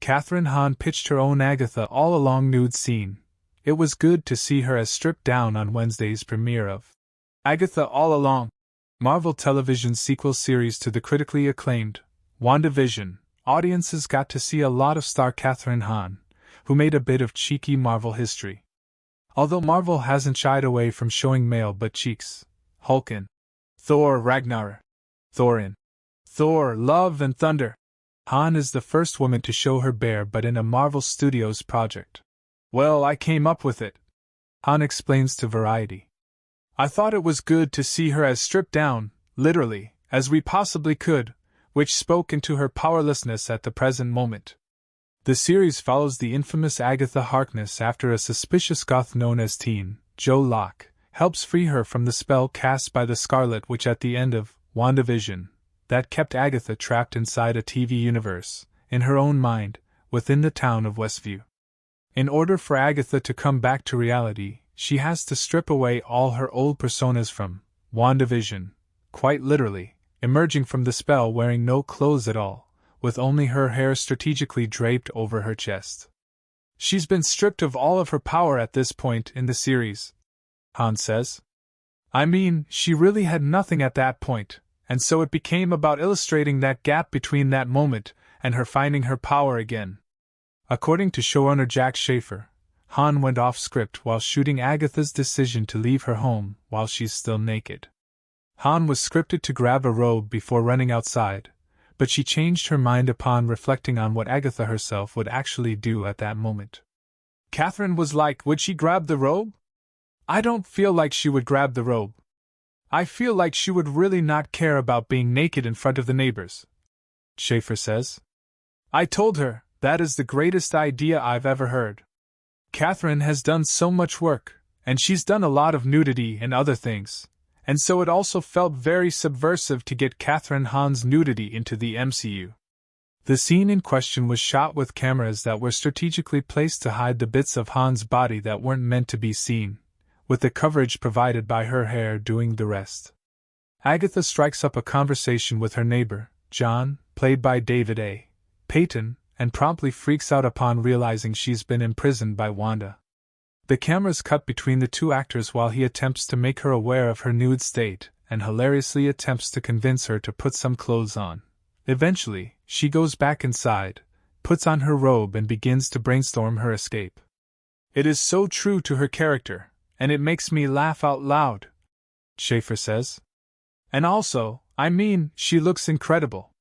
Kathryn Hahn pitched her own Agatha All Along nude scene. It was good to see her as stripped down on Wednesday's premiere of Agatha All Along, Marvel Television's sequel series to the critically acclaimed WandaVision. Audiences got to see a lot of star Kathryn Hahn, who made a bit of cheeky Marvel history. Although Marvel hasn't shied away from showing male butt cheeks, Hulk in Thor Ragnaror, Thor in Thor Love and Thunder, Hahn is the first woman to show her bare butt in a Marvel Studios project. Well, I came up with it, Hahn explains to Variety. I thought it was good to see her as stripped down, literally, as we possibly could, which spoke into her powerlessness at the present moment. The series follows the infamous Agatha Harkness after a suspicious goth known as Teen Joe Locke helps free her from the spell cast by the Scarlet Witch at the end of WandaVision that kept Agatha trapped inside a TV universe, in her own mind, within the town of Westview. In order for Agatha to come back to reality, she has to strip away all her old personas from WandaVision, quite literally, emerging from the spell wearing no clothes at all, with only her hair strategically draped over her chest. She's been stripped of all of her power at this point in the series, Hahn says. I mean, she really had nothing at that point, and so it became about illustrating that gap between that moment and her finding her power again. According to showrunner Jack Schaefer, Hahn went off script while shooting Agatha's decision to leave her home while she's still naked. Hahn was scripted to grab a robe before running outside, but she changed her mind upon reflecting on what Agatha herself would actually do at that moment. Kathryn was like, would she grab the robe? I don't feel like she would grab the robe. I feel like she would really not care about being naked in front of the neighbors, Schaefer says. I told her, that is the greatest idea I've ever heard. Kathryn has done so much work, and she's done a lot of nudity and other things, and so it also felt very subversive to get Kathryn Hahn's nudity into the MCU. The scene in question was shot with cameras that were strategically placed to hide the bits of Hahn's body that weren't meant to be seen, with the coverage provided by her hair doing the rest. Agatha strikes up a conversation with her neighbor, John, played by David A. Payton, and promptly freaks out upon realizing she's been imprisoned by Wanda. The cameras cut between the two actors while he attempts to make her aware of her nude state, and hilariously attempts to convince her to put some clothes on. Eventually, she goes back inside, puts on her robe and begins to brainstorm her escape. It is so true to her character, and it makes me laugh out loud, Schaefer says. And also, I mean, she looks incredible.